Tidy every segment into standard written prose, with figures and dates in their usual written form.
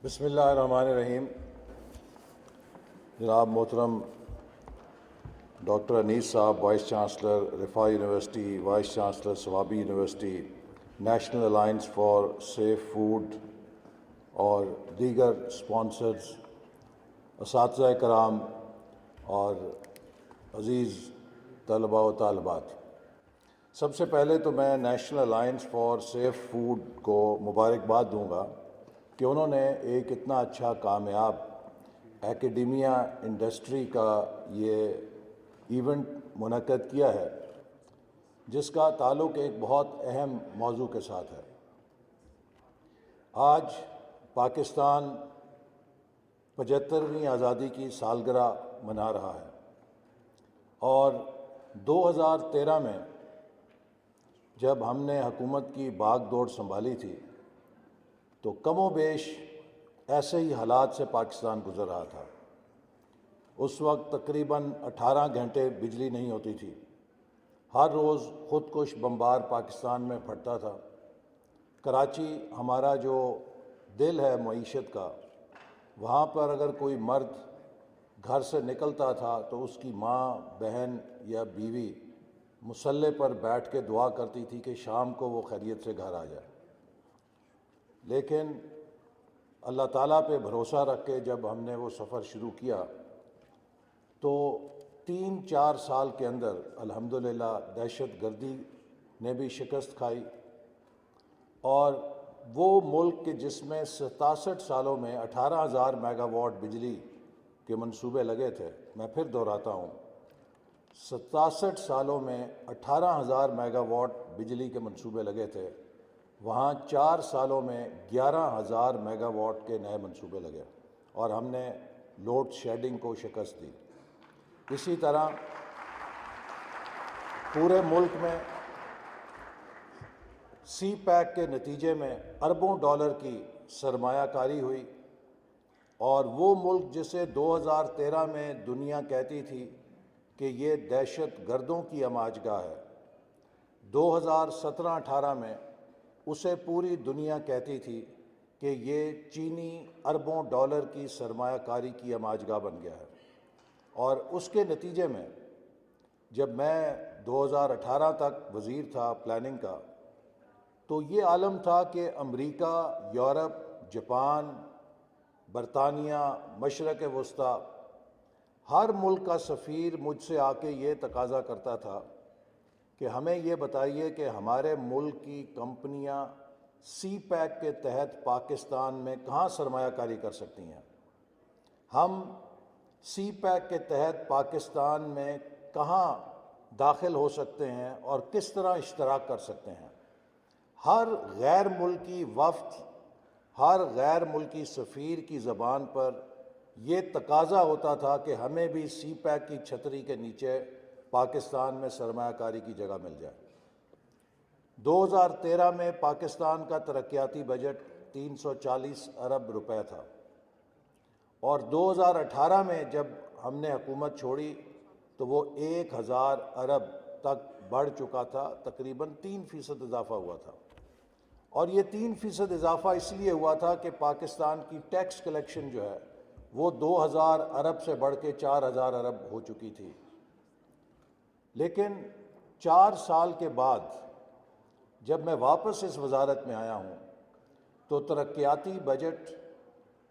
بسم اللہ الرحمن الرحیم۔ جناب محترم ڈاکٹر انیس صاحب، vice chancellor Riphah university, vice chancellor Swabi university, national alliance for safe food اور دیگر اسپانسرز، اساتذہ کرام اور عزیز طلباء و طالبات، سب سے پہلے تو میں national alliance for safe food کو مبارکباد دوں گا کہ انہوں نے ایک اتنا اچھا کامیاب ایکیڈیمیا انڈسٹری کا یہ ایونٹ منعقد کیا ہے، جس کا تعلق ایک بہت اہم موضوع کے ساتھ ہے۔ آج پاکستان 75ویں آزادی کی سالگرہ منا رہا ہے، اور 2013 میں جب ہم نے حکومت کی باغ دوڑ سنبھالی تھی تو کم و بیش ایسے ہی حالات سے پاکستان گزر رہا تھا۔ اس وقت تقریباً 18 گھنٹے بجلی نہیں ہوتی تھی، ہر روز خودکش بمبار پاکستان میں پھٹتا تھا۔ کراچی ہمارا جو دل ہے معیشت کا، وہاں پر اگر کوئی مرد گھر سے نکلتا تھا تو اس کی ماں، بہن یا بیوی مصلے پر بیٹھ کے دعا کرتی تھی کہ شام کو وہ خیریت سے گھر آ جائے۔ لیکن اللہ تعالیٰ پہ بھروسہ رکھ کے جب ہم نے وہ سفر شروع کیا تو 3-4 سال کے اندر الحمدللہ دہشت گردی نے بھی شکست کھائی، اور وہ ملک کے جس میں 67 سالوں میں 18,000 میگا واٹ بجلی کے منصوبے لگے تھے، میں پھر دہراتا ہوں، 67 سالوں میں 18,000 میگا واٹ بجلی کے منصوبے لگے تھے، وہاں 4 سالوں میں 11,000 میگا واٹ کے نئے منصوبے لگے، اور ہم نے لوڈ شیڈنگ کو شکست دی۔ اسی طرح پورے ملک میں سی پیک کے نتیجے میں اربوں ڈالر کی سرمایہ کاری ہوئی، اور وہ ملک جسے 2013 میں دنیا کہتی تھی کہ یہ دہشت گردوں کی ہماج گاہ ہے، 2017-18 میں اسے پوری دنیا کہتی تھی کہ یہ چینی اربوں ڈالر کی سرمایہ کاری کی ہماج گاہ بن گیا ہے۔ اور اس کے نتیجے میں جب میں 2018 تک وزیر تھا پلاننگ کا، تو یہ عالم تھا کہ امریکہ، یورپ، جاپان، برطانیہ، مشرق وسطیٰ، ہر ملک کا سفیر مجھ سے آ کے یہ تقاضا کرتا تھا کہ ہمیں یہ بتائیے کہ ہمارے ملک کی کمپنیاں سی پیک کے تحت پاکستان میں کہاں سرمایہ کاری کر سکتی ہیں، ہم سی پیک کے تحت پاکستان میں کہاں داخل ہو سکتے ہیں اور کس طرح اشتراک کر سکتے ہیں۔ ہر غیر ملکی وفد، ہر غیر ملکی سفیر کی زبان پر یہ تقاضا ہوتا تھا کہ ہمیں بھی سی پیک کی چھتری کے نیچے پاکستان میں سرمایہ کاری کی جگہ مل جائے۔ 2013 میں پاکستان کا ترقیاتی بجٹ 340 ارب روپے تھا، اور 2018 میں جب ہم نے حکومت چھوڑی تو وہ 1,000 ارب تک بڑھ چکا تھا، تقریباً 3% اضافہ ہوا تھا۔ اور یہ 3% اضافہ اس لیے ہوا تھا کہ پاکستان کی ٹیکس کلیکشن جو ہے وہ 2,000 ارب سے بڑھ کے 4,000 ارب ہو چکی تھی۔ لیکن 4 سال کے بعد جب میں واپس اس وزارت میں آیا ہوں تو ترقیاتی بجٹ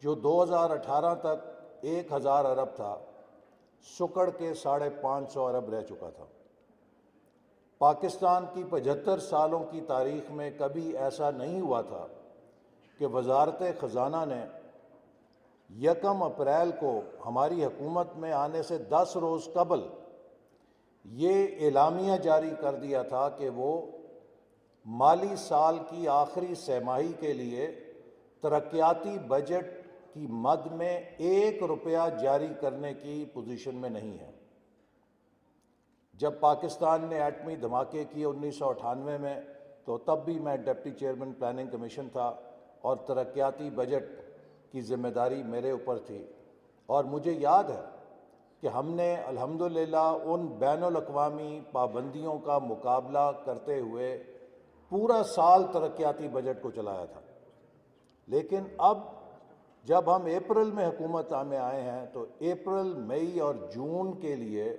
جو 2018 تک 1,000 ارب تھا، سکڑ کے 550 ارب رہ چکا تھا۔ پاکستان کی 75 سالوں کی تاریخ میں کبھی ایسا نہیں ہوا تھا کہ وزارت خزانہ نے 1 اپریل کو ہماری حکومت میں آنے سے 10 روز قبل یہ اعلامیہ جاری کر دیا تھا کہ وہ مالی سال کی آخری سہ ماہی کے لیے ترقیاتی بجٹ کی مد میں 1 روپیہ جاری کرنے کی پوزیشن میں نہیں ہے۔ جب پاکستان نے ایٹمی دھماکے کیے 1998 میں، تو تب بھی میں ڈپٹی چیئرمین پلاننگ کمیشن تھا اور ترقیاتی بجٹ کی ذمہ داری میرے اوپر تھی، اور مجھے یاد ہے کہ ہم نے الحمدللہ ان بین الاقوامی پابندیوں کا مقابلہ کرتے ہوئے پورا سال ترقیاتی بجٹ کو چلایا تھا۔ لیکن اب جب ہم اپریل میں حکومت میں آئے ہیں تو اپریل، مئی اور جون کے لیے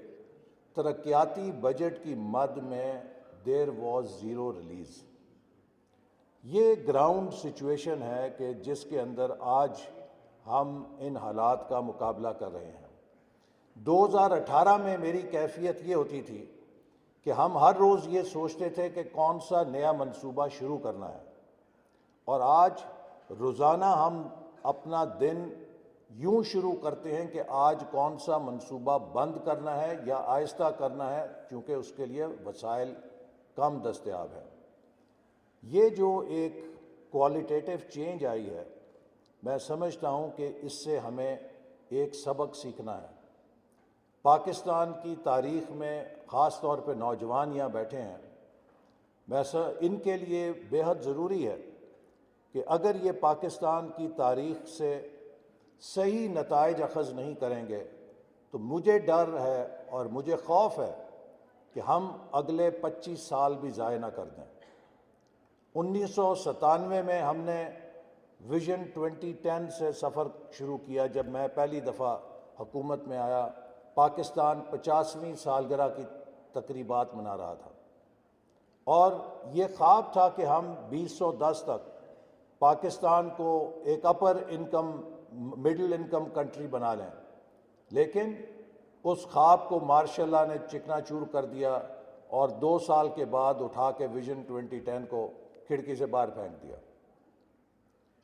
ترقیاتی بجٹ کی مد میں دیر واز زیرو ریلیز۔ یہ گراؤنڈ سچویشن ہے کہ جس کے اندر آج ہم ان حالات کا مقابلہ کر رہے ہیں۔ 2018 میں میری کیفیت یہ ہوتی تھی کہ ہم ہر روز یہ سوچتے تھے کہ کون سا نیا منصوبہ شروع کرنا ہے، اور آج روزانہ ہم اپنا دن یوں شروع کرتے ہیں کہ آج کون سا منصوبہ بند کرنا ہے یا آہستہ کرنا ہے، چونکہ اس کے لیے وسائل کم دستیاب ہیں۔ یہ جو ایک کوالٹیٹیو چینج آئی ہے، میں سمجھتا ہوں کہ اس سے ہمیں ایک سبق سیکھنا ہے۔ پاکستان کی تاریخ میں خاص طور پہ نوجوان یہاں بیٹھے ہیں، ان کے لیے بے حد ضروری ہے کہ اگر یہ پاکستان کی تاریخ سے صحیح نتائج اخذ نہیں کریں گے تو مجھے ڈر ہے اور مجھے خوف ہے کہ ہم اگلے 25 سال بھی ضائع نہ کر دیں۔ 1997 میں ہم نے ویژن 2010 سے سفر شروع کیا۔ جب میں پہلی دفعہ حکومت میں آیا، پاکستان 50ویں سالگرہ کی تقریبات منا رہا تھا، اور یہ خواب تھا کہ ہم 2010 تک پاکستان کو ایک اپر انکم، مڈل انکم کنٹری بنا لیں، لیکن اس خواب کو مارشل اللہ نے چکنا چور کر دیا اور 2 سال کے بعد اٹھا کے ویژن 2010 کو کھڑکی سے باہر پھینک دیا۔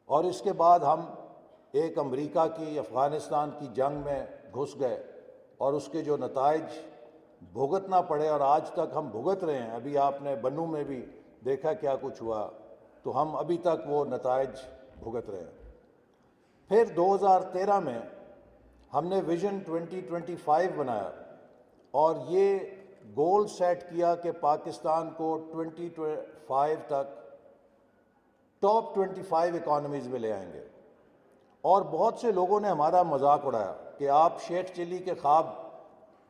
اور اس کے بعد ہم ایک امریکہ کی افغانستان کی جنگ میں گھس گئے اور اس کے جو نتائج بھگتنا پڑے، اور آج تک ہم بھگت رہے ہیں۔ ابھی آپ نے بنوں میں بھی دیکھا کیا کچھ ہوا، تو ہم ابھی تک وہ نتائج بھگت رہے ہیں۔ پھر 2013 میں ہم نے ویژن 2025 بنایا اور یہ گول سیٹ کیا کہ پاکستان کو 2025 تک ٹاپ 25 اکانومیز میں لے آئیں گے، اور بہت سے لوگوں نے ہمارا مذاق اڑایا کہ آپ شیخ چلی کے خواب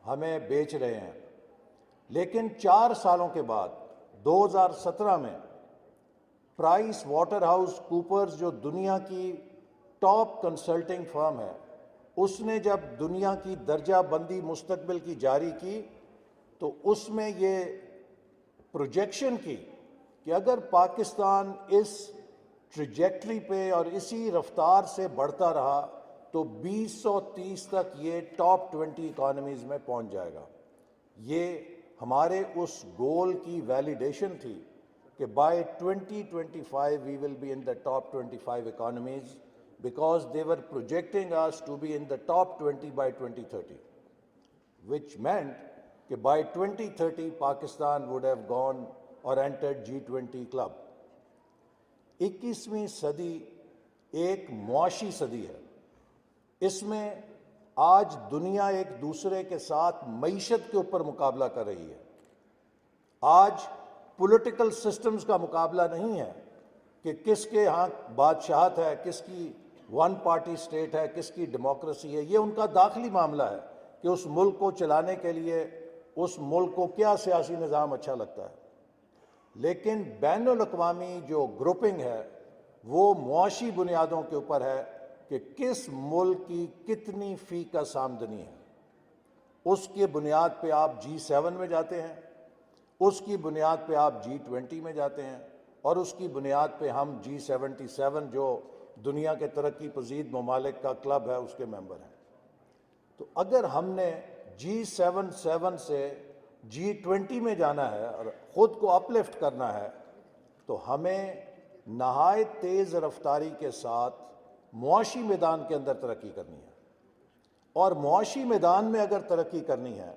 ہمیں بیچ رہے ہیں۔ لیکن 4 سالوں کے بعد 2017 میں پرائس واٹر ہاؤس کوپرز، جو دنیا کی ٹاپ کنسلٹنگ فرم ہے، اس نے جب دنیا کی درجہ بندی مستقبل کی جاری کی تو اس میں یہ پروجیکشن کی کہ اگر پاکستان اس ٹریجیکٹری پہ اور اسی رفتار سے بڑھتا رہا تو 2030 تک یہ ٹاپ 20 اکانومیز میں پہنچ جائے گا۔ یہ ہمارے اس گول کی ویلیڈیشن تھی کہ by 2025 we will be in the top 25 economies, because they were projecting us to be in the top 20 by 2030, which meant کہ by 2030 Pakistan would have gone or entered G20 club۔ 21ویں صدی ایک معاشی صدی ہے۔ اس میں آج دنیا ایک دوسرے کے ساتھ معیشت کے اوپر مقابلہ کر رہی ہے۔ آج پولیٹیکل سسٹمز کا مقابلہ نہیں ہے کہ کس کے ہاں بادشاہت ہے، کس کی ون پارٹی سٹیٹ ہے، کس کی ڈیموکریسی ہے۔ یہ ان کا داخلی معاملہ ہے کہ اس ملک کو چلانے کے لیے اس ملک کو کیا سیاسی نظام اچھا لگتا ہے۔ لیکن بین الاقوامی جو گروپنگ ہے وہ معاشی بنیادوں کے اوپر ہے کہ کس ملک کی کتنی فی کس آمدنی ہے۔ اس کی بنیاد پہ آپ G7 میں جاتے ہیں، اس کی بنیاد پہ آپ G20 میں جاتے ہیں، اور اس کی بنیاد پہ ہم G77 جو دنیا کے ترقی پذیر ممالک کا کلب ہے اس کے ممبر ہیں۔ تو اگر ہم نے G77 سے G20 میں جانا ہے اور خود کو اپ لفٹ کرنا ہے تو ہمیں نہایت تیز رفتاری کے ساتھ معاشی میدان کے اندر ترقی کرنی ہے، اور معاشی میدان میں اگر ترقی کرنی ہے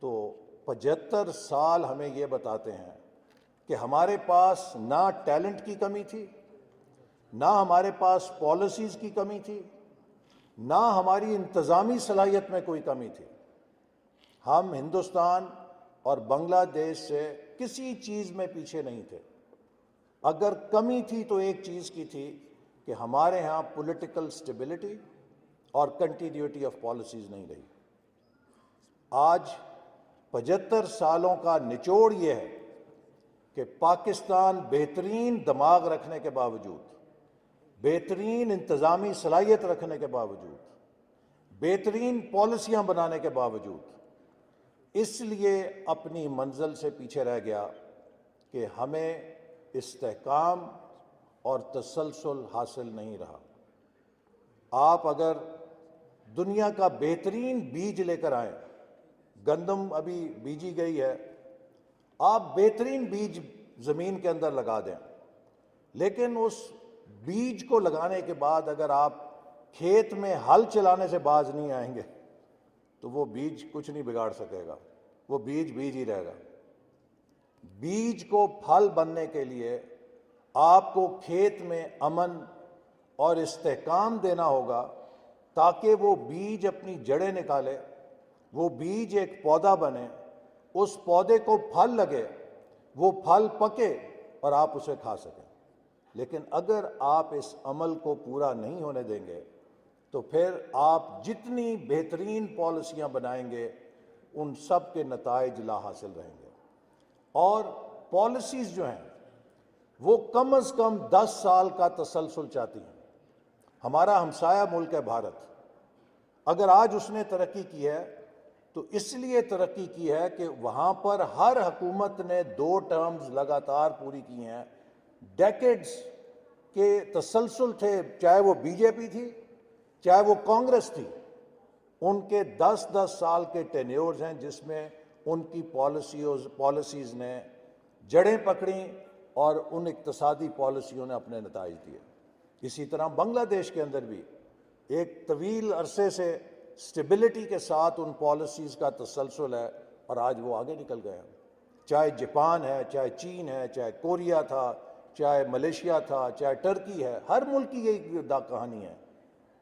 تو 75 سال ہمیں یہ بتاتے ہیں کہ ہمارے پاس نہ ٹیلنٹ کی کمی تھی، نہ ہمارے پاس پالیسیز کی کمی تھی، نہ ہماری انتظامی صلاحیت میں کوئی کمی تھی۔ ہم ہندوستان اور بنگلہ دیش سے کسی چیز میں پیچھے نہیں تھے۔ اگر کمی تھی تو ایک چیز کی تھی کہ ہمارے ہاں پولیٹیکل سٹیبلٹی اور کنٹینیوٹی آف پالیسیز نہیں رہی۔ آج 75 سالوں کا نچوڑ یہ ہے کہ پاکستان بہترین دماغ رکھنے کے باوجود، بہترین انتظامی صلاحیت رکھنے کے باوجود، بہترین پالیسیاں بنانے کے باوجود اس لیے اپنی منزل سے پیچھے رہ گیا کہ ہمیں استحکام اور تسلسل حاصل نہیں رہا۔ آپ اگر دنیا کا بہترین بیج لے کر آئیں، گندم ابھی بیجی گئی ہے، آپ بہترین بیج زمین کے اندر لگا دیں، لیکن اس بیج کو لگانے کے بعد اگر آپ کھیت میں ہل چلانے سے باز نہیں آئیں گے تو وہ بیج کچھ نہیں بگاڑ سکے گا، وہ بیج بیج ہی رہے گا۔ بیج کو پھل بننے کے لیے آپ کو کھیت میں امن اور استحکام دینا ہوگا تاکہ وہ بیج اپنی جڑیں نکالے، وہ بیج ایک پودا بنے، اس پودے کو پھل لگے، وہ پھل پکے اور آپ اسے کھا سکیں۔ لیکن اگر آپ اس عمل کو پورا نہیں ہونے دیں گے تو پھر آپ جتنی بہترین پالیسیاں بنائیں گے ان سب کے نتائج لا حاصل رہیں گے۔ اور پالیسیز جو ہیں وہ کم از کم 10 سال کا تسلسل چاہتی ہیں۔ ہمارا ہمسایہ ملک ہے بھارت، اگر آج اس نے ترقی کی ہے تو اس لیے ترقی کی ہے کہ وہاں پر ہر حکومت نے 2 ٹرمز لگاتار پوری کی ہیں، ڈیکیڈز کے تسلسل تھے، چاہے وہ بی جے پی تھی چاہے وہ کانگریس تھی، ان کے 10 سال کے ٹینیورز ہیں جس میں ان کی پالیسیز نے جڑیں پکڑیں اور ان اقتصادی پالیسیوں نے اپنے نتائج دیے۔ اسی طرح بنگلہ دیش کے اندر بھی ایک طویل عرصے سے سٹیبلٹی کے ساتھ ان پالیسیز کا تسلسل ہے اور آج وہ آگے نکل گئے ہیں۔ چاہے جاپان ہے، چاہے چین ہے، چاہے کوریا تھا، چاہے ملیشیا تھا، چاہے ٹرکی ہے، ہر ملک کی یہی کہانی ہے۔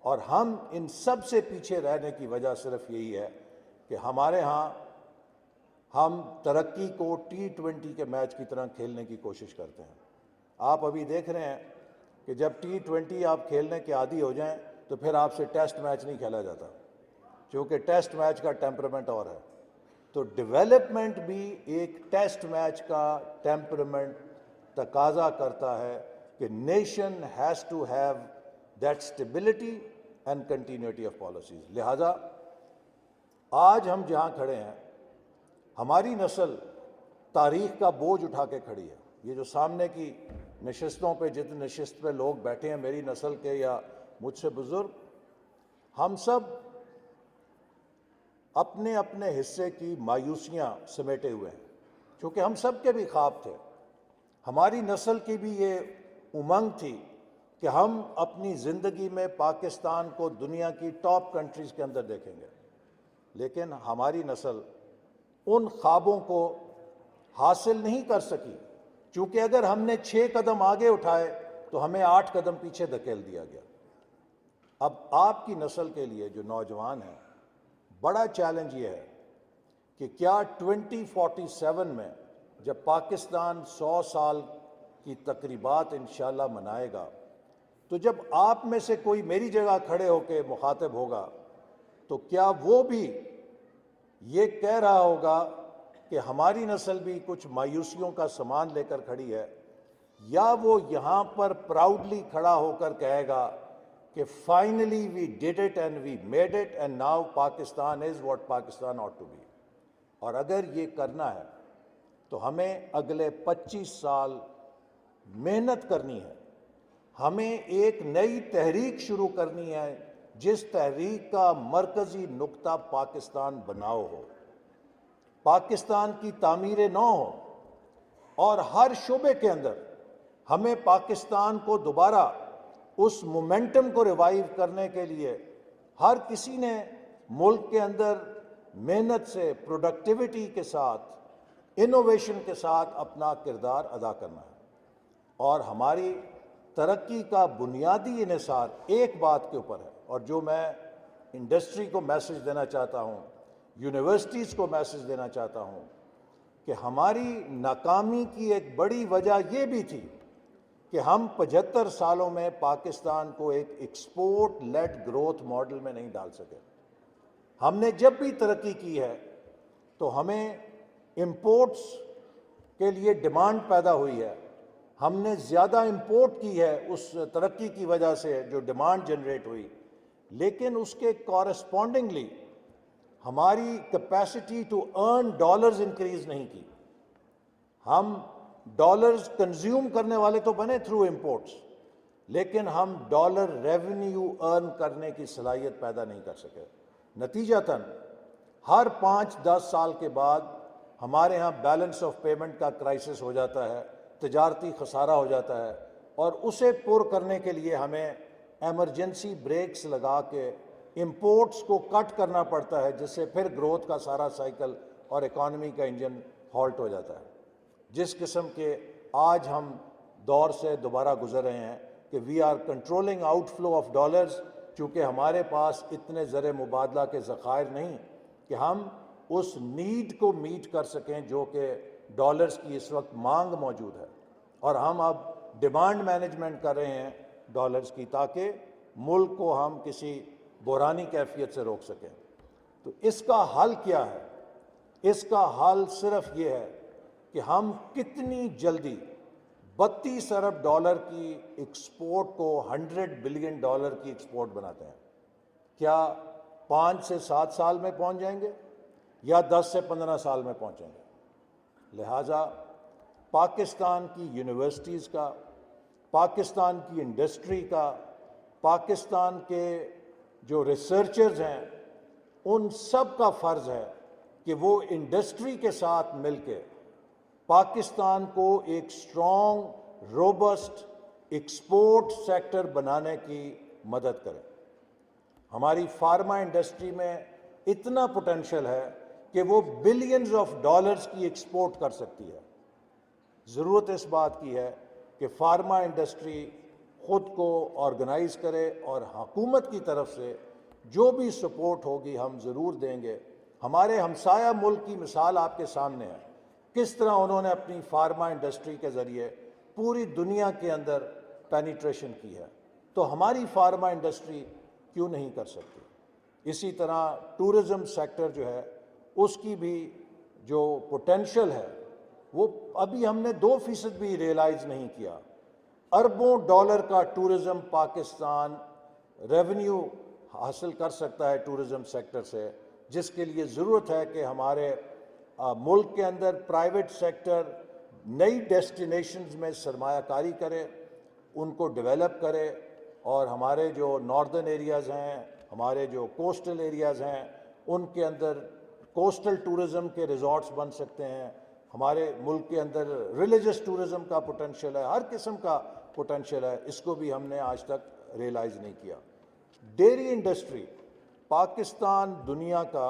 اور ہم ان سب سے پیچھے رہنے کی وجہ صرف یہی ہے کہ ہمارے ہاں ہم ترقی کو T20 کے میچ کی طرح کھیلنے کی کوشش کرتے ہیں۔ آپ ابھی دیکھ رہے ہیں کہ جب T20 آپ کھیلنے کے عادی ہو جائیں تو پھر آپ سے ٹیسٹ میچ نہیں کھیلا جاتا، کیونکہ ٹیسٹ میچ کا ٹیمپرامنٹ اور ہے۔ تو ڈیولپمنٹ بھی ایک ٹیسٹ میچ کا ٹیمپرامنٹ تقاضا کرتا ہے کہ nation has to have that stability and continuity of policies. لہٰذا آج ہم جہاں کھڑے ہیں، ہماری نسل تاریخ کا بوجھ اٹھا کے کھڑی ہے۔ یہ جو سامنے کی نشستوں پہ جتنے نشست پہ لوگ بیٹھے ہیں میری نسل کے یا مجھ سے بزرگ، ہم سب اپنے اپنے حصے کی مایوسیاں سمیٹے ہوئے ہیں، کیونکہ ہم سب کے بھی خواب تھے۔ ہماری نسل کی بھی یہ امنگ تھی کہ ہم اپنی زندگی میں پاکستان کو دنیا کی ٹاپ کنٹریز کے اندر دیکھیں گے، لیکن ہماری نسل ان خوابوں کو حاصل نہیں کر سکی، چونکہ اگر ہم نے 6 قدم آگے اٹھائے تو ہمیں 8 قدم پیچھے دھکیل دیا گیا۔ اب آپ کی نسل کے لیے جو نوجوان ہیں، بڑا چیلنج یہ ہے کہ کیا 2047 میں جب پاکستان 100 سال کی تقریبات انشاءاللہ منائے گا تو جب آپ میں سے کوئی میری جگہ کھڑے ہو کے مخاطب ہوگا تو کیا وہ بھی یہ کہہ رہا ہوگا کہ ہماری نسل بھی کچھ مایوسیوں کا سامان لے کر کھڑی ہے، یا وہ یہاں پر پراؤڈلی کھڑا ہو کر کہے گا کہ finally we did it and we made it and now Pakistan is what Pakistan ought to be۔ اور اگر یہ کرنا ہے تو ہمیں اگلے 25 سال محنت کرنی ہے، ہمیں ایک نئی تحریک شروع کرنی ہے جس تحریک کا مرکزی نقطہ پاکستان بناؤ ہو، پاکستان کی تعمیر نو ہو، اور ہر شعبے کے اندر ہمیں پاکستان کو دوبارہ اس مومنٹم کو ریوائیو کرنے کے لیے ہر کسی نے ملک کے اندر محنت سے، پروڈکٹیوٹی کے ساتھ، انوویشن کے ساتھ اپنا کردار ادا کرنا ہے۔ اور ہماری ترقی کا بنیادی انحصار ایک بات کے اوپر ہے، اور جو میں انڈسٹری کو میسج دینا چاہتا ہوں، یونیورسٹیز کو میسج دینا چاہتا ہوں، کہ ہماری ناکامی کی ایک بڑی وجہ یہ بھی تھی کہ ہم 75 سالوں میں پاکستان کو ایک ایکسپورٹ لیڈ گروتھ ماڈل میں نہیں ڈال سکے۔ ہم نے جب بھی ترقی کی ہے تو ہمیں امپورٹس کے لیے ڈیمانڈ پیدا ہوئی ہے، ہم نے زیادہ امپورٹ کی ہے اس ترقی کی وجہ سے جو ڈیمانڈ جنریٹ ہوئی، لیکن اس کے کورسپونڈنگلی ہماری capacity to earn dollars increase نہیں کی۔ ہم ڈالرز کنزیوم کرنے والے تو بنے تھرو امپورٹس، لیکن ہم ڈالر ریونیو ارن کرنے کی صلاحیت پیدا نہیں کر سکے۔ نتیجتاً ہر 5-10 سال کے بعد ہمارے ہاں بیلنس آف پیمنٹ کا کرائسس ہو جاتا ہے، تجارتی خسارہ ہو جاتا ہے، اور اسے پر کرنے کے لیے ہمیں ایمرجنسی بریکس لگا کے امپورٹس کو کٹ کرنا پڑتا ہے، جس سے پھر گروتھ کا سارا سائیکل اور اکانومی کا انجن ہالٹ ہو جاتا ہے۔ جس قسم کے آج ہم دور سے دوبارہ گزر رہے ہیں کہ we are controlling outflow of dollars, چونکہ ہمارے پاس اتنے زر مبادلہ کے ذخائر نہیں کہ ہم اس نیڈ کو میٹ کر سکیں جو کہ ڈالرز کی اس وقت مانگ موجود ہے، اور ہم اب ڈیمانڈ مینجمنٹ کر رہے ہیں ڈالرز کی، تاکہ ملک کو ہم کسی بحرانی کیفیت سے روک سکیں۔ تو اس کا حل کیا ہے؟ اس کا حل صرف یہ ہے کہ ہم کتنی جلدی 32 ارب ڈالر کی ایکسپورٹ کو 100 بلین ڈالر کی ایکسپورٹ بناتے ہیں۔ کیا 5 سے 7 سال میں پہنچ جائیں گے یا 10 سے 15 سال میں پہنچیں گے؟ لہٰذا پاکستان کی یونیورسٹیز کا، پاکستان کی انڈسٹری کا، پاکستان کے جو ریسرچرز ہیں، ان سب کا فرض ہے کہ وہ انڈسٹری کے ساتھ مل کے پاکستان کو ایک سٹرونگ روبسٹ ایکسپورٹ سیکٹر بنانے کی مدد کریں۔ ہماری فارما انڈسٹری میں اتنا پوٹینشیل ہے کہ وہ بلینز آف ڈالرز کی ایکسپورٹ کر سکتی ہے۔ ضرورت اس بات کی ہے کہ فارما انڈسٹری خود کو آرگنائز کرے، اور حکومت کی طرف سے جو بھی سپورٹ ہوگی ہم ضرور دیں گے۔ ہمارے ہمسایہ ملک کی مثال آپ کے سامنے ہے، کس طرح انہوں نے اپنی فارما انڈسٹری کے ذریعے پوری دنیا کے اندر پینیٹریشن کی ہے، تو ہماری فارما انڈسٹری کیوں نہیں کر سکتی؟ اسی طرح ٹورزم سیکٹر جو ہے، اس کی بھی جو پوٹینشل ہے وہ ابھی ہم نے 2% بھی ریئلائز نہیں کیا۔ اربوں ڈالر کا ٹورزم پاکستان ریونیو حاصل کر سکتا ہے ٹورزم سیکٹر سے، جس کے لیے ضرورت ہے کہ ہمارے ملک کے اندر پرائیویٹ سیکٹر نئی ڈیسٹینیشنز میں سرمایہ کاری کرے، ان کو ڈیولپ کرے، اور ہمارے جو ناردرن ایریاز ہیں، ہمارے جو کوسٹل ایریاز ہیں، ان کے اندر کوسٹل ٹورزم کے ریزورٹس بن سکتے ہیں۔ ہمارے ملک کے اندر ریلیجس ٹورزم کا پوٹینشیل ہے، ہر قسم کا پوٹینشیل ہے، اس کو بھی ہم نے آج تک ریئلائز نہیں کیا۔ ڈیری انڈسٹری، پاکستان دنیا کا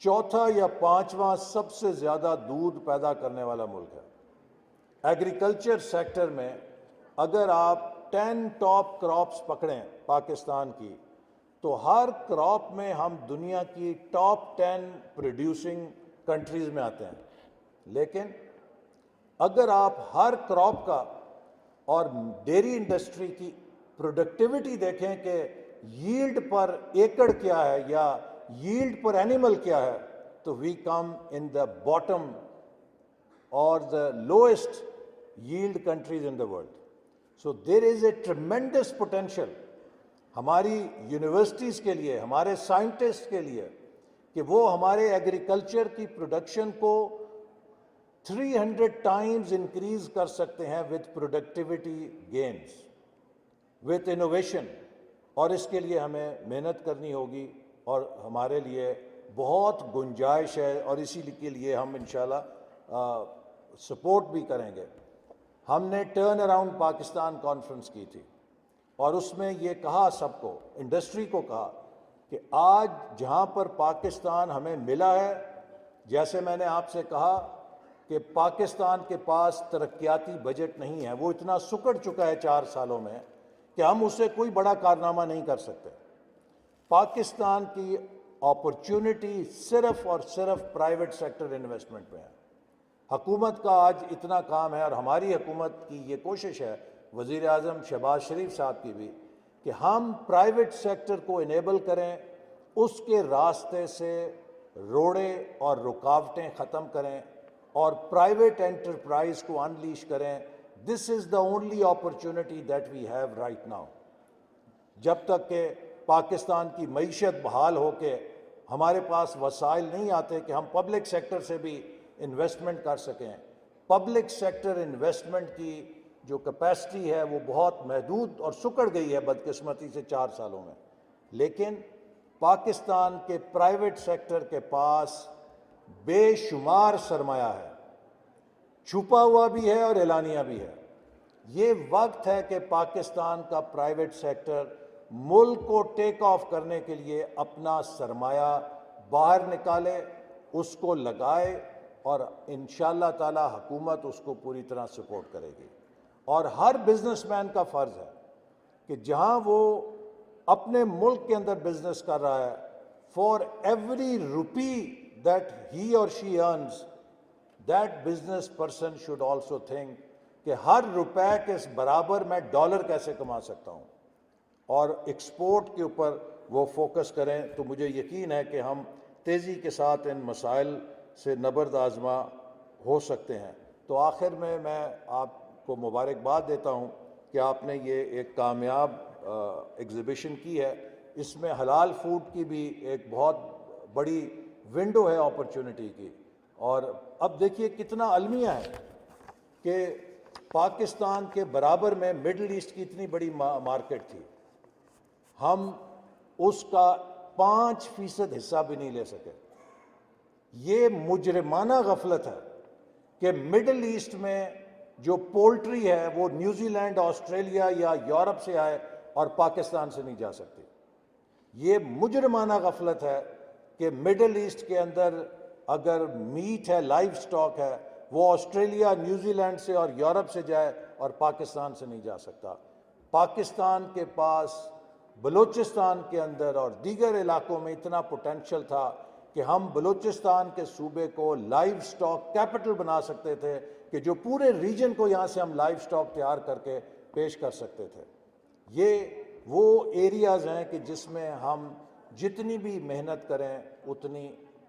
چوتھا یا 5واں سب سے زیادہ دودھ پیدا کرنے والا ملک ہے۔ ایگریکلچر سیکٹر میں اگر آپ 10 ٹاپ کراپس پکڑیں پاکستان کی، تو ہر کراپ میں ہم دنیا کی ٹاپ 10 پروڈیوسنگ کنٹریز میں آتے ہیں۔ لیکن اگر آپ ہر کراپ کا اور ڈیری انڈسٹری کی پروڈکٹیوٹی دیکھیں کہ ییلڈ پر ایکڑ کیا ہے یا ییلڈ پر اینیمل کیا ہے، تو وی کم ان دا باٹم اور دا lowest yield countries in the world. So there is a tremendous potential ہماری یونیورسٹیز کے لیے، ہمارے سائنٹسٹ کے لیے، کہ وہ ہمارے ایگریکلچر کی پروڈکشن کو 300 ٹائمز انکریز کر سکتے ہیں with productivity gains, with innovation، اور اس کے لیے ہمیں محنت کرنی ہوگی، اور ہمارے لیے بہت گنجائش ہے، اور اسی کے لیے ہم انشاءاللہ سپورٹ بھی کریں گے۔ ہم نے ٹرن اراؤنڈ پاکستان کانفرنس کی تھی، اور اس میں یہ کہا سب کو، انڈسٹری کو کہا کہ آج جہاں پر پاکستان ہمیں ملا ہے، جیسے میں نے آپ سے کہا کہ پاکستان کے پاس ترقیاتی بجٹ نہیں ہے، وہ اتنا سکڑ چکا ہے 4 سالوں میں کہ ہم اسے کوئی بڑا کارنامہ نہیں کر سکتے۔ پاکستان کی اپرچونٹی صرف اور صرف پرائیویٹ سیکٹر انویسٹمنٹ میں ہے۔ حکومت کا آج اتنا کام ہے، اور ہماری حکومت کی یہ کوشش ہے، وزیر اعظم شہباز شریف صاحب کی بھی، کہ ہم پرائیویٹ سیکٹر کو انیبل کریں، اس کے راستے سے روڑے اور رکاوٹیں ختم کریں، اور پرائیویٹ انٹرپرائز کو انلیش کریں. This is the only opportunity that we have right now. جب تک کہ پاکستان کی معیشت بحال ہو کے ہمارے پاس وسائل نہیں آتے کہ ہم پبلک سیکٹر سے بھی انویسٹمنٹ کر سکیں. پبلک سیکٹر انویسٹمنٹ کی جو کیپیسٹی ہے وہ بہت محدود اور سکڑ گئی ہے بدقسمتی سے 4 سالوں میں. لیکن پاکستان کے پرائیویٹ سیکٹر کے پاس بے شمار سرمایہ ہے، چھپا ہوا بھی ہے اور اعلانیہ بھی ہے. یہ وقت ہے کہ پاکستان کا پرائیویٹ سیکٹر ملک کو ٹیک آف کرنے کے لیے اپنا سرمایہ باہر نکالے، اس کو لگائے، اور انشاءاللہ تعالی حکومت اس کو پوری طرح سپورٹ کرے گی. اور ہر بزنس مین کا فرض ہے کہ جہاں وہ اپنے ملک کے اندر بزنس کر رہا ہے، for every rupee that he اور she earns, that business person should also think کہ ہر روپے کے برابر میں ڈالر کیسے کما سکتا ہوں، اور ایکسپورٹ کے اوپر وہ فوکس کریں. تو مجھے یقین ہے کہ ہم تیزی کے ساتھ ان مسائل سے نبرد آزما ہو سکتے ہیں. تو آخر میں آپ کو مبارکباد دیتا ہوں کہ آپ نے یہ ایک کامیاب ایگزیبیشن کی ہے. اس میں حلال فوڈ کی بھی ایک بہت بڑی ونڈو ہے اپرچونٹی کی. اور اب دیکھیے کتنا المیہ ہے کہ پاکستان کے برابر میں مڈل ایسٹ کی اتنی بڑی مارکیٹ تھی، ہم اس کا 5% حصہ بھی نہیں لے سکے. یہ مجرمانہ غفلت ہے کہ مڈل ایسٹ میں جو پولٹری ہے وہ نیوزی لینڈ، آسٹریلیا یا یورپ سے آئے اور پاکستان سے نہیں جا سکتی. یہ مجرمانہ غفلت ہے کہ مڈل ایسٹ کے اندر اگر میٹ ہے، لائف سٹاک ہے، وہ آسٹریلیا، نیوزی لینڈ سے اور یورپ سے جائے اور پاکستان سے نہیں جا سکتا. پاکستان کے پاس بلوچستان کے اندر اور دیگر علاقوں میں اتنا پوٹینشل تھا کہ ہم بلوچستان کے صوبے کو لائف سٹاک کیپٹل بنا سکتے تھے، کہ جو پورے ریجن کو یہاں سے ہم لائف سٹاک تیار کر کے پیش کر سکتے تھے. یہ وہ ایریاز ہیں کہ جس میں ہم جتنی بھی محنت کریں اتنی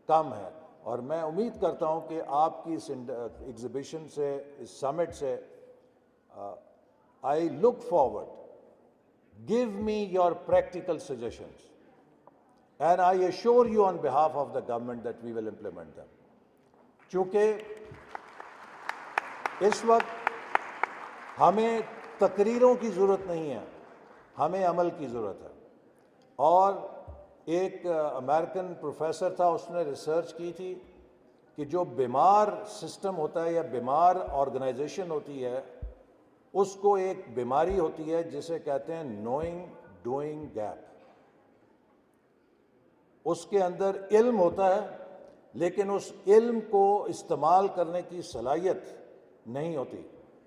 کم ہے. اور میں امید کرتا ہوں کہ آپ کی اس ایگزیبیشن سے، اس سمٹ سے، I look forward. Give me your practical suggestions, and I assure you on behalf of the government that we will implement them. چونکہ اس وقت ہمیں تقریروں کی ضرورت نہیں ہے، ہمیں عمل کی ضرورت ہے. اور ایک امریکن پروفیسر تھا، اس نے ریسرچ کی تھی کہ جو بیمار سسٹم ہوتا ہے یا بیمار آرگنائزیشن ہوتی ہے، اس کو ایک بیماری ہوتی ہے جسے کہتے ہیں نوئنگ ڈوئنگ گیپ. اس کے اندر علم ہوتا ہے لیکن اس علم کو استعمال کرنے کی صلاحیت نہیں ہوتی.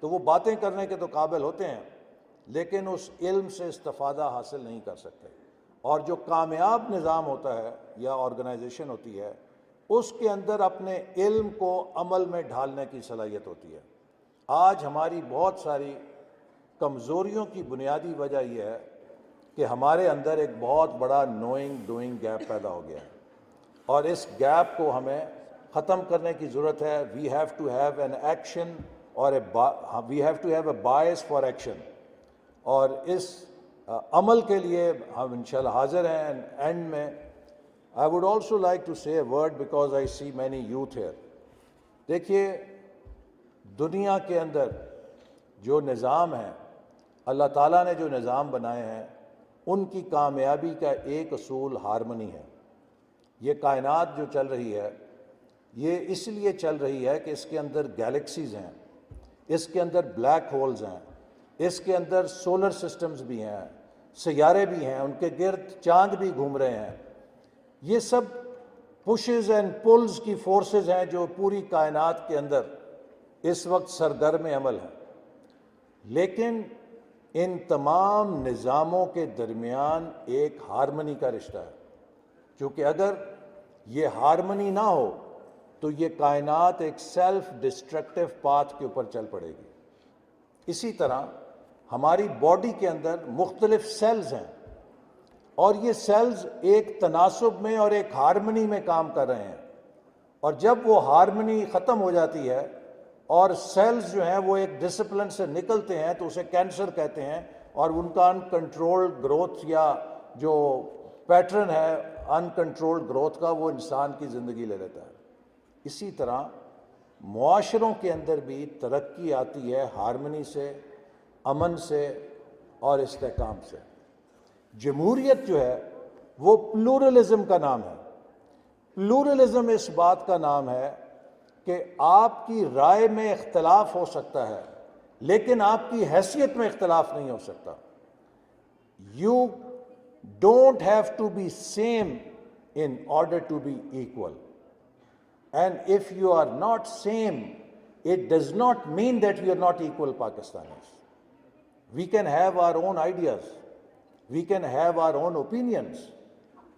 تو وہ باتیں کرنے کے تو قابل ہوتے ہیں لیکن اس علم سے استفادہ حاصل نہیں کر سکتے. اور جو کامیاب نظام ہوتا ہے یا آرگنائزیشن ہوتی ہے، اس کے اندر اپنے علم کو عمل میں ڈھالنے کی صلاحیت ہوتی ہے. آج ہماری بہت ساری کمزوریوں کی بنیادی وجہ یہ ہے کہ ہمارے اندر ایک بہت بڑا نوئنگ ڈوئنگ گیپ پیدا ہو گیا ہے، اور اس گیپ کو ہمیں ختم کرنے کی ضرورت ہے. We have to have an action اور we have to have a bias for action. اور اس عمل کے لیے ہم انشاءاللہ حاضر ہیں. اینڈ میں I would also like to say a word because I see many youth here. دیکھیے، دنیا کے اندر جو نظام ہیں، اللہ تعالیٰ نے جو نظام بنائے ہیں، ان کی کامیابی کا ایک اصول ہارمنی ہے. یہ کائنات جو چل رہی ہے، یہ اس لیے چل رہی ہے کہ اس کے اندر گیلیکسیز ہیں، اس کے اندر بلیک ہولز ہیں، اس کے اندر سولر سسٹمز بھی ہیں، سیارے بھی ہیں، ان کے گرد چاند بھی گھوم رہے ہیں. یہ سب پشز اینڈ پلز کی فورسز ہیں جو پوری کائنات کے اندر اس وقت سرگرم عمل ہیں. لیکن ان تمام نظاموں کے درمیان ایک ہارمنی کا رشتہ ہے، کیونکہ اگر یہ ہارمنی نہ ہو تو یہ کائنات ایک سیلف ڈسٹرکٹیو پاتھ کے اوپر چل پڑے گی. اسی طرح ہماری باڈی کے اندر مختلف سیلز ہیں، اور یہ سیلز ایک تناسب میں اور ایک ہارمنی میں کام کر رہے ہیں. اور جب وہ ہارمنی ختم ہو جاتی ہے اور سیلز جو ہیں وہ ایک ڈسپلن سے نکلتے ہیں تو اسے کینسر کہتے ہیں، اور ان کا ان کنٹرولڈ گروتھ یا جو پیٹرن ہے ان کنٹرولڈ گروتھ کا وہ انسان کی زندگی لے لیتا ہے۔ اسی طرح معاشروں کے اندر بھی ترقی آتی ہے ہارمنی سے، امن سے اور استحکام سے۔ جمہوریت جو ہے وہ پلورلزم کا نام ہے۔ پلورلزم اس بات کا نام ہے کہ آپ کی رائے میں اختلاف ہو سکتا ہے لیکن آپ کی حیثیت میں اختلاف نہیں ہو سکتا۔ You don't have to be same in order to be equal. And if you are not same, it does not mean that we are not equal Pakistanis. We can have our own ideas. We can have our own opinions.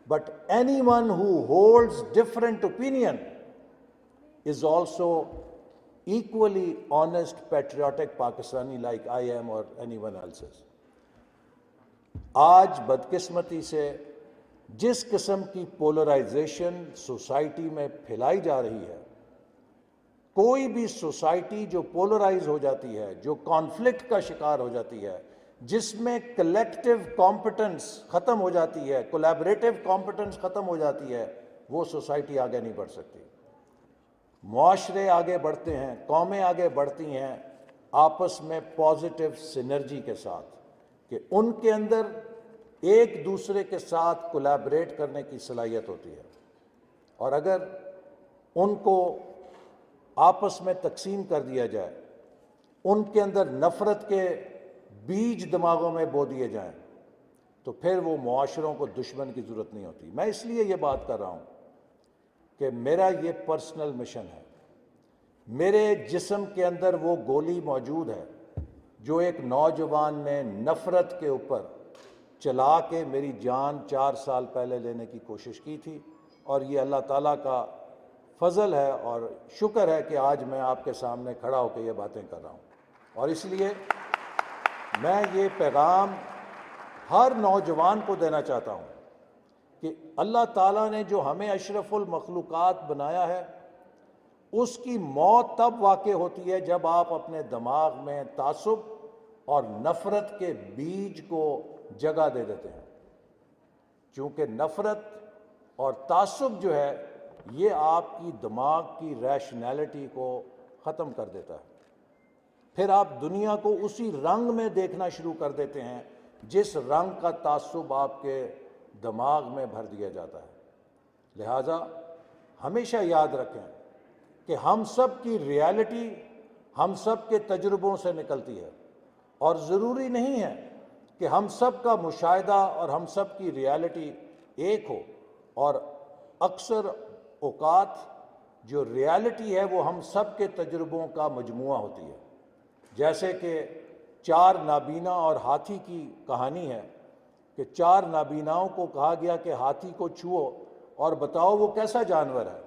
But anyone who holds different opinion is also equally honest, patriotic Pakistani like I am or anyone else is. آج بدقسمتی سے جس قسم کی polarisation society میں پھیلائی جا رہی ہے، کوئی بھی سوسائٹی جو پولرائز ہو جاتی ہے، جو کانفلکٹ کا شکار ہو جاتی ہے، جس میں کلیکٹیو کمپٹنس ختم ہو جاتی ہے، کولیبریٹو کمپٹنس ختم ہو جاتی ہے، وہ سوسائٹی آگے نہیں بڑھ سکتی۔ معاشرے آگے بڑھتے ہیں، قومیں آگے بڑھتی ہیں آپس میں پازیٹیو سینرجی کے ساتھ، کہ ان کے اندر ایک دوسرے کے ساتھ کولیبریٹ کرنے کی صلاحیت ہوتی ہے، اور اگر ان کو آپس میں تقسیم کر دیا جائے، ان کے اندر نفرت کے بیج دماغوں میں بو دیے جائیں، تو پھر وہ معاشروں کو دشمن کی ضرورت نہیں ہوتی۔ میں اس لیے یہ بات کر رہا ہوں کہ میرا یہ پرسنل مشن ہے۔ میرے جسم کے اندر وہ گولی موجود ہے جو ایک نوجوان نے نفرت کے اوپر چلا کے میری جان 4 سال پہلے لینے کی کوشش کی تھی، اور یہ اللہ تعالیٰ کا فضل ہے اور شکر ہے کہ آج میں آپ کے سامنے کھڑا ہو کے یہ باتیں کر رہا ہوں۔ اور اس لیے میں یہ پیغام ہر نوجوان کو دینا چاہتا ہوں کہ اللہ تعالیٰ نے جو ہمیں اشرف المخلوقات بنایا ہے، اس کی موت تب واقع ہوتی ہے جب آپ اپنے دماغ میں تعصب اور نفرت کے بیج کو جگہ دے دیتے ہیں، چونکہ نفرت اور تعصب جو ہے یہ آپ کی دماغ کی ریشنلٹی کو ختم کر دیتا ہے۔ پھر آپ دنیا کو اسی رنگ میں دیکھنا شروع کر دیتے ہیں جس رنگ کا تعصب آپ کے دماغ میں بھر دیا جاتا ہے۔ لہٰذا ہمیشہ یاد رکھیں کہ ہم سب کی ریالٹی ہم سب کے تجربوں سے نکلتی ہے، اور ضروری نہیں ہے کہ ہم سب کا مشاہدہ اور ہم سب کی ریالٹی ایک ہو، اور اکثر اوقات جو ریالٹی ہے وہ ہم سب کے تجربوں کا مجموعہ ہوتی ہے۔ جیسے کہ 4 نابینا اور ہاتھی کی کہانی ہے کہ 4 نابیناؤں کو کہا گیا کہ ہاتھی کو چھو اور بتاؤ وہ کیسا جانور ہے۔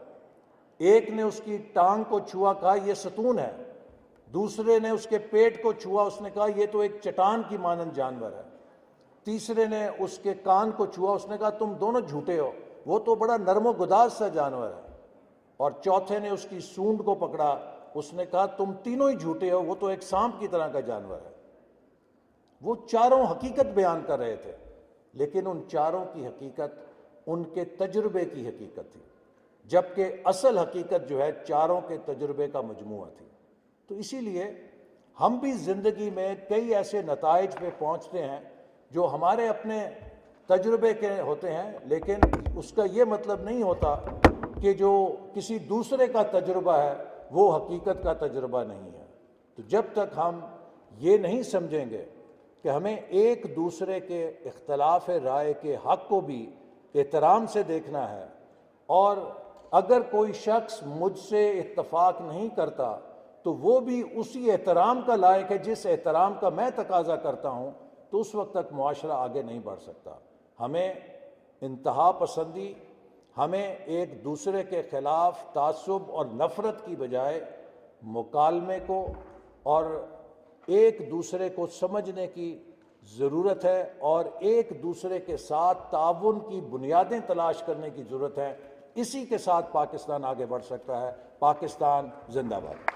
ایک نے اس کی ٹانگ کو چھوا، کہا یہ ستون ہے۔ دوسرے نے اس کے پیٹ کو چھوا، اس نے کہا یہ تو ایک چٹان کی مانند جانور ہے۔ تیسرے نے اس کے کان کو چھوا، اس نے کہا تم دونوں جھوٹے ہو، وہ تو بڑا نرم و گداز سا جانور ہے۔ اور چوتھے نے اس کی سونڈ کو پکڑا، اس نے کہا تم تینوں ہی جھوٹے ہو، وہ تو ایک سانپ کی طرح کا جانور ہے۔ وہ چاروں حقیقت بیان کر رہے تھے، لیکن ان چاروں کی حقیقت ان کے تجربے کی حقیقت تھی، جبکہ اصل حقیقت جو ہے چاروں کے تجربے کا مجموعہ تھی۔ تو اسی لیے ہم بھی زندگی میں کئی ایسے نتائج پہ پہنچتے ہیں جو ہمارے اپنے تجربے کے ہوتے ہیں، لیکن اس کا یہ مطلب نہیں ہوتا کہ جو کسی دوسرے کا تجربہ ہے وہ حقیقت کا تجربہ نہیں ہے۔ تو جب تک ہم یہ نہیں سمجھیں گے کہ ہمیں ایک دوسرے کے اختلاف رائے کے حق کو بھی احترام سے دیکھنا ہے، اور اگر کوئی شخص مجھ سے اتفاق نہیں کرتا تو وہ بھی اسی احترام کا لائق ہے جس احترام کا میں تقاضا کرتا ہوں، تو اس وقت تک معاشرہ آگے نہیں بڑھ سکتا۔ ہمیں انتہا پسندی، ہمیں ایک دوسرے کے خلاف تعصب اور نفرت کی بجائے مکالمے کو اور ایک دوسرے کو سمجھنے کی ضرورت ہے، اور ایک دوسرے کے ساتھ تعاون کی بنیادیں تلاش کرنے کی ضرورت ہے اسی کے ساتھ پاکستان آگے بڑھ سکتا ہے۔ پاکستان زندہ باد۔